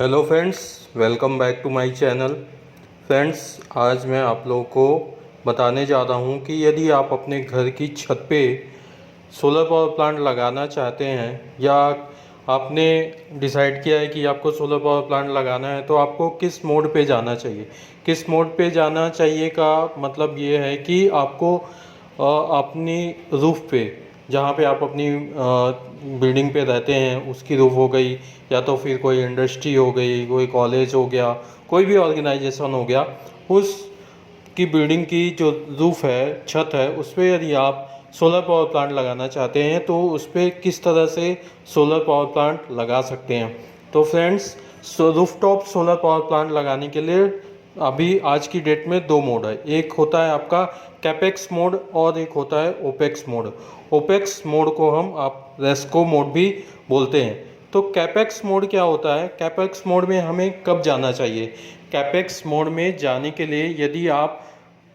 Hello friends, welcome back to my channel. Friends, आज मैं आप लोगों को बताने जा रहा हूँ कि यदि आप अपने घर की छत पे सोलर पावर प्लांट लगाना चाहते हैं या आपने डिसाइड किया है कि आपको सोलर पावर प्लांट लगाना है, तो आपको किस मोड पे जाना चाहिए। किस मोड पे जाना चाहिए का मतलब ये है कि आपको अपनी रूफ़ पे, जहाँ पे आप अपनी बिल्डिंग पे रहते हैं उसकी रूफ़ हो गई, या तो फिर कोई इंडस्ट्री हो गई, कोई कॉलेज हो गया, कोई भी ऑर्गेनाइजेशन हो गया, उस की बिल्डिंग की जो रूफ़ है, छत है, उस पर यदि आप सोलर पावर प्लांट लगाना चाहते हैं तो उस पर किस तरह से सोलर पावर प्लांट लगा सकते हैं। तो friends, rooftop solar power plant लगाने के लिए अभी आज की डेट में दो मोड है। एक होता है आपका कैपेक्स मोड और एक होता है ओपेक्स मोड। ओपेक्स मोड को हम आप रेस्को मोड भी बोलते हैं। तो कैपेक्स मोड क्या होता है? कैपेक्स मोड में हमें कब जाना चाहिए? कैपेक्स मोड में जाने के लिए यदि आप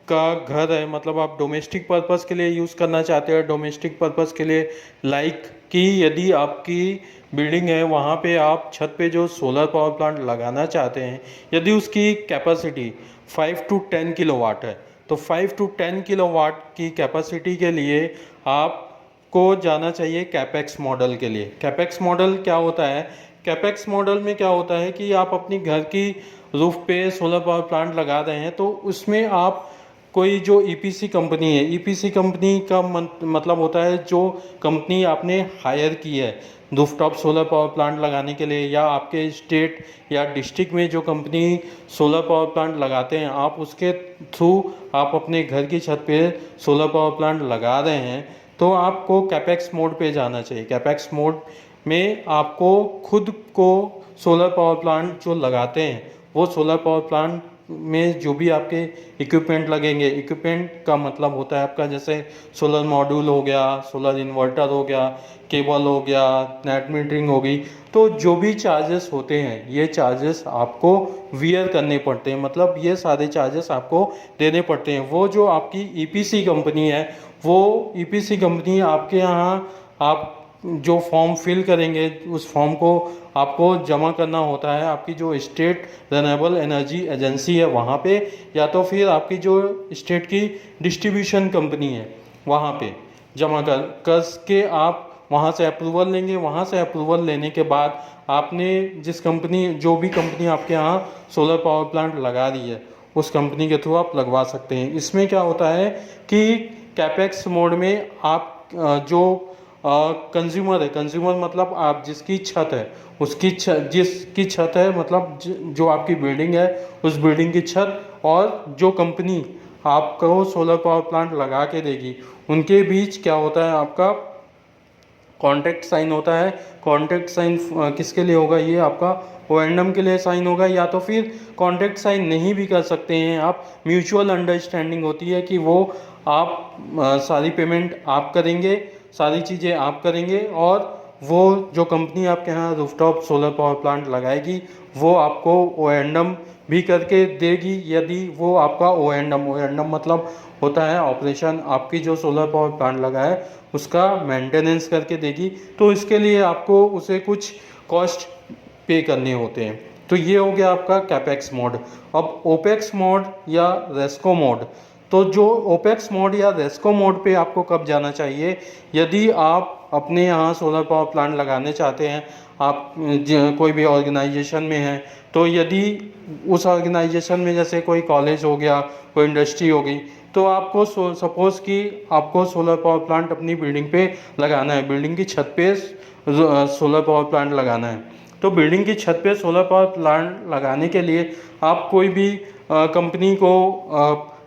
का घर है, मतलब आप डोमेस्टिक पर्पस के लिए यूज़ करना चाहते हैं, डोमेस्टिक पर्पस के लिए, लाइक कि यदि आपकी बिल्डिंग है वहाँ पे आप छत पे जो सोलर पावर प्लांट लगाना चाहते हैं, यदि उसकी कैपेसिटी 5 टू 10 किलोवाट है, तो 5 टू 10 किलोवाट की कैपेसिटी के लिए आपको जाना चाहिए कैपेक्स मॉडल के लिए। कैपेक्स मॉडल क्या होता है? कैपेक्स मॉडल में क्या होता है कि आप अपनी घर की रूफ पे सोलर पावर प्लांट लगा रहे हैं, तो उसमें आप कोई जो ईपीसी कंपनी है, ईपीसी कंपनी का मतलब होता है जो कंपनी आपने हायर की है रूफटॉप सोलर पावर प्लांट लगाने के लिए, या आपके स्टेट या डिस्ट्रिक्ट में जो कंपनी सोलर पावर प्लांट लगाते हैं, आप उसके थ्रू आप अपने घर की छत पे सोलर पावर प्लांट लगा रहे हैं, तो आपको कैपेक्स मोड पे जाना चाहिए। कैपेक्स मोड में आपको खुद को सोलर पावर प्लांट जो लगाते हैं, वो सोलर पावर प्लांट में जो भी आपके इक्विपमेंट लगेंगे, इक्विपमेंट का मतलब होता है आपका जैसे सोलर मॉड्यूल हो गया, सोलर इन्वर्टर हो गया, केबल हो गया, नेट मीटरिंग हो गई, तो जो भी चार्जेस होते हैं ये चार्जेस आपको वियर करने पड़ते हैं, मतलब ये सारे चार्जेस आपको देने पड़ते हैं। वो जो आपकी ईपीसी कंपनी है, वो ईपीसी कंपनी आपके यहाँ आप जो फॉर्म फिल करेंगे, उस फॉर्म को आपको जमा करना होता है आपकी जो स्टेट रिन्यूएबल एनर्जी एजेंसी है वहाँ पे, या तो फिर आपकी जो स्टेट की डिस्ट्रीब्यूशन कंपनी है वहाँ पे जमा कर के आप वहाँ से अप्रूवल लेंगे। वहाँ से अप्रूवल लेने के बाद आपने जिस कंपनी, जो भी कंपनी आपके यहाँ सोलर पावर प्लांट लगा दी है, उस कंपनी के थ्रू आप लगवा सकते हैं। इसमें क्या होता है कि कैपेक्स मोड में आप जो कंज्यूमर है, कंज्यूमर मतलब आप जिसकी छत है, उसकी जिसकी छत है, मतलब जो आपकी बिल्डिंग है, उस बिल्डिंग की छत और जो कंपनी आपको सोलर पावर प्लांट लगा के देगी, उनके बीच क्या होता है, आपका कॉन्ट्रैक्ट साइन होता है। कॉन्ट्रैक्ट साइन किसके लिए होगा? ये आपका ओएंडम के लिए साइन होगा, या तो फिर कॉन्ट्रैक्ट साइन नहीं भी कर सकते हैं आप। म्यूचुअल अंडरस्टैंडिंग होती है कि वो आप सारी पेमेंट आप करेंगे, सारी चीज़ें आप करेंगे, और वो जो कंपनी आपके यहाँ रूफटॉप सोलर पावर प्लांट लगाएगी वो आपको ओएंडम भी करके देगी। यदि वो आपका ओएंडम मतलब होता है ऑपरेशन, आपकी जो सोलर पावर प्लांट लगा है उसका मेंटेनेंस करके देगी, तो इसके लिए आपको उसे कुछ कॉस्ट पे करने होते हैं। तो ये हो गया आपका कैपेक्स मोड। अब ओपेक्स मोड या रेस्को मोड, तो जो ओपेक्स मोड या रेस्को मोड पे आपको कब जाना चाहिए? यदि आप अपने यहाँ सोलर पावर प्लांट लगाने चाहते हैं, आप कोई भी ऑर्गेनाइजेशन में हैं, तो यदि उस ऑर्गेनाइजेशन में जैसे कोई कॉलेज हो गया, कोई इंडस्ट्री हो गई, तो आपको सपोज़ कि आपको सोलर पावर प्लांट अपनी बिल्डिंग पे लगाना है, बिल्डिंग की छत पे सोलर पावर प्लांट लगाना है। तो बिल्डिंग की छत पे सोलर पावर प्लांट लगाने के लिए आप कोई भी कंपनी को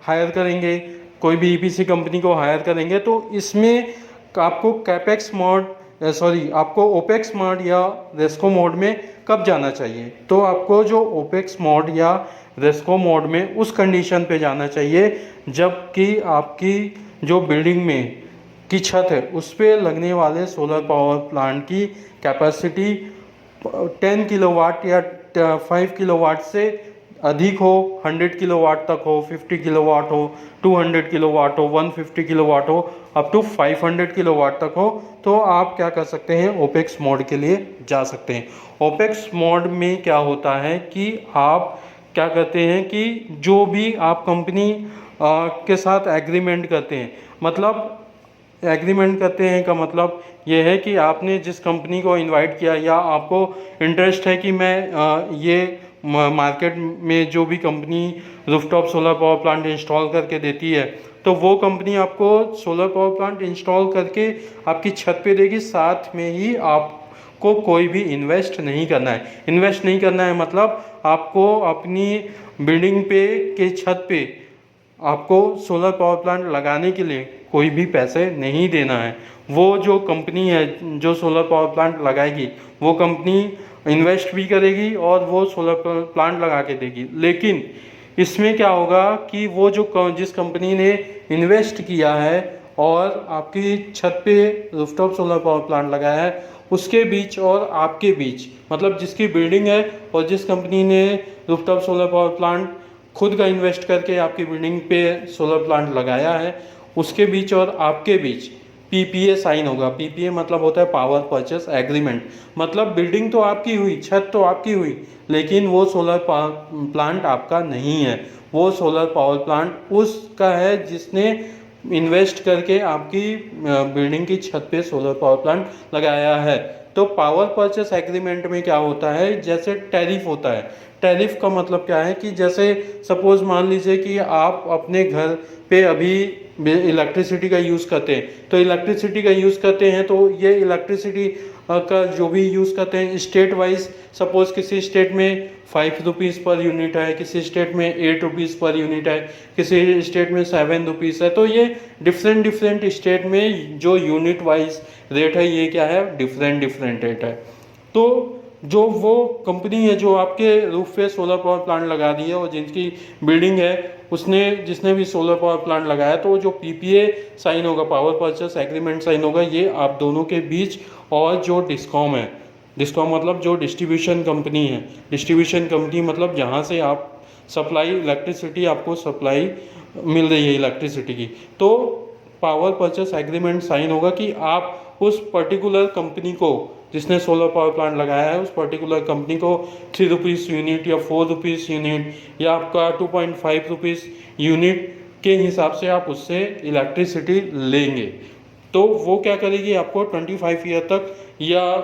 हायर करेंगे, कोई भी ईपीसी कंपनी को हायर करेंगे, तो इसमें आपको कैपेक्स मोड आपको ओपेक्स मोड या रेस्को मोड में कब जाना चाहिए? तो आपको जो ओपेक्स मोड या रेस्को मोड में उस कंडीशन पे जाना चाहिए जबकि आपकी जो बिल्डिंग में की छत है उस पर लगने वाले सोलर पावर प्लांट की कैपेसिटी 10 किलोवाट या 5 किलोवाट से अधिक हो, 100 किलोवाट तक हो, 50 किलोवाट हो, 200 किलोवाट हो, 150 किलोवाट हो, अप टू 500 किलोवाट तक हो तो आप क्या कर सकते हैं, ओपेक्स मोड के लिए जा सकते हैं। ओपेक्स मोड में क्या होता है कि आप क्या करते हैं कि जो भी आप कंपनी के साथ एग्रीमेंट करते हैं, मतलब एग्रीमेंट करते हैं का मतलब ये है कि आपने जिस कंपनी को इनवाइट किया या आपको इंटरेस्ट है कि मैं ये मार्केट में जो भी company rooftop solar power plant install करके देती है तो वो कंपनी आपको सोलर पावर प्लांट इंस्टॉल करके आपकी छत पे देगी, साथ में ही आपको कोई भी इन्वेस्ट नहीं करना है। इन्वेस्ट नहीं करना है मतलब आपको अपनी बिल्डिंग पे के छत पे आपको सोलर पावर प्लांट लगाने के लिए कोई भी पैसे नहीं देना है। वो जो कंपनी है जो सोलर पावर प्लांट लगाएगी वो कंपनी इन्वेस्ट भी करेगी और वो सोलर प्लांट लगा के देगी। लेकिन इसमें क्या होगा कि वो जो जिस कंपनी ने इन्वेस्ट किया है और आपकी छत पे रूफटॉप सोलर पावर प्लांट लगाया है उसके बीच और आपके बीच, मतलब जिसकी बिल्डिंग है और जिस कंपनी ने रूफटॉप सोलर पावर प्लांट खुद का इन्वेस्ट करके आपकी बिल्डिंग पे सोलर प्लांट लगाया है, उसके बीच और आपके बीच पीपीए साइन होगा। पीपीए मतलब होता है पावर परचेस एग्रीमेंट। मतलब बिल्डिंग तो आपकी हुई, छत तो आपकी हुई, लेकिन वो सोलर प्लांट आपका नहीं है। वो सोलर पावर प्लांट उसका है जिसने इन्वेस्ट करके आपकी बिल्डिंग की छत पे सोलर पावर प्लांट लगाया है। तो पावर परचेस एग्रीमेंट में क्या होता है, जैसे टैरिफ होता है। टैरिफ का मतलब क्या है कि जैसे सपोज मान लीजिए कि आप अपने घर पे अभी इलेक्ट्रिसिटी का यूज़ करते हैं, तो इलेक्ट्रिसिटी का यूज़ करते हैं तो ये इलेक्ट्रिसिटी का जो भी यूज़ करते हैं स्टेट वाइज, सपोज किसी स्टेट में 5 रुपीज़ पर यूनिट है, किसी स्टेट में 8 रुपीज़ पर यूनिट है, किसी स्टेट में 7 रुपीज़ है। तो ये डिफरेंट स्टेट में जो यूनिट वाइज रेट है ये क्या है, डिफरेंट रेट है। तो जो वो कंपनी है जो आपके रूफ पे सोलर पावर प्लांट लगा दी है और जिनकी बिल्डिंग है उसने जिसने भी सोलर पावर प्लांट लगाया, तो जो पीपीए साइन होगा, पावर परचेस एग्रीमेंट साइन होगा, ये आप दोनों के बीच और जो डिस्कॉम है, डिस्कॉम मतलब जो डिस्ट्रीब्यूशन कंपनी है, डिस्ट्रीब्यूशन कंपनी मतलब जहाँ से आप सप्लाई इलेक्ट्रिसिटी आपको सप्लाई मिल रही है इलेक्ट्रिसिटी की, तो पावर परचेस एग्रीमेंट साइन होगा कि आप उस पर्टिकुलर कंपनी को जिसने सोलर पावर प्लांट लगाया है उस पर्टिकुलर कंपनी को 3 रुपीज़ यूनिट या 4 रुपीज़ यूनिट या आपका 2.5 रुपीज़ यूनिट के हिसाब से आप उससे इलेक्ट्रिसिटी लेंगे। तो वो क्या करेगी, आपको 25 ईयर तक या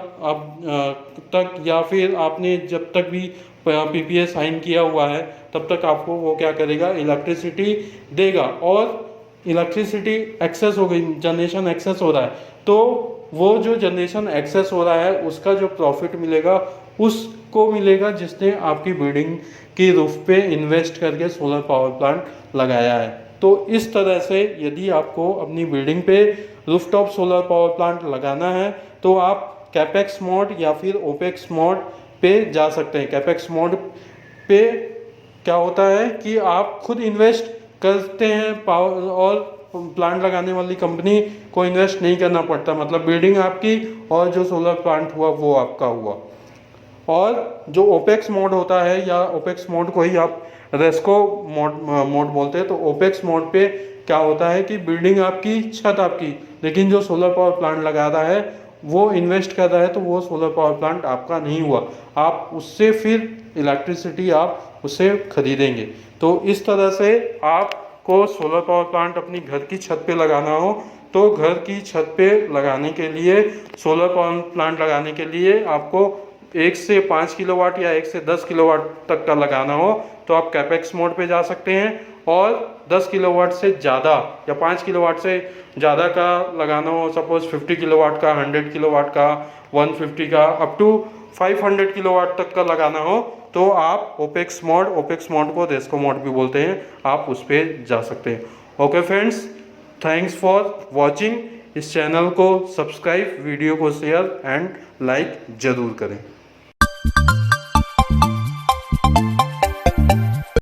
तक या फिर आपने जब तक भी पीपीए साइन किया हुआ है तब तक आपको वो क्या करेगा, इलेक्ट्रिसिटी देगा। और इलेक्ट्रिसिटी एक्सेस हो गई, जनरेशन एक्सेस हो रहा है, तो वो जो जनरेशन एक्सेस हो रहा है उसका जो प्रॉफिट मिलेगा उसको मिलेगा जिसने आपकी बिल्डिंग की रूफ पे इन्वेस्ट करके सोलर पावर प्लांट लगाया है। तो इस तरह से यदि आपको अपनी बिल्डिंग पे रूफटॉप सोलर पावर प्लांट लगाना है तो आप कैपेक्स मोड या फिर ओपेक्स मोड पे जा सकते हैं। कैपेक्स मोड पे क्या होता है कि आप खुद इन्वेस्ट करते हैं पावर और प्लांट लगाने वाली कंपनी को इन्वेस्ट नहीं करना पड़ता, मतलब बिल्डिंग आपकी और जो सोलर प्लांट हुआ वो आपका हुआ। और जो ओपेक्स मोड होता है या ओपेक्स मोड को ही आप रेस्को मोड बोलते हैं, तो ओपेक्स मोड पे क्या होता है कि बिल्डिंग आपकी, छत आपकी, लेकिन जो सोलर पावर प्लांट लगा रहा है वो इन्वेस्ट कर रहा है, तो वो सोलर पावर प्लांट आपका नहीं हुआ, आप उससे फिर इलेक्ट्रिसिटी आप उससे खरीदेंगे। तो इस तरह से आपको सोलर पावर प्लांट अपनी घर की छत पे लगाना हो तो घर की छत पे लगाने के लिए, सोलर पावर प्लांट लगाने के लिए आपको 1 से 5 किलोवाट या 1 से 10 किलोवाट तक का लगाना हो तो आप कैपेक्स मोड पे जा सकते हैं। और 10 किलोवाट से ज़्यादा या 5 किलोवाट से ज़्यादा का लगाना हो, सपोज 50 किलोवाट का, 100 किलोवाट का, 150 का, अप टू 500 किलोवाट तक का लगाना हो तो आप ओपेक्स मोड को रेस्को मोड भी बोलते हैं, आप उस पर जा सकते हैं। Okay friends, thanks for watching. इस चैनल को सब्सक्राइब, वीडियो को शेयर एंड लाइक ज़रूर करें।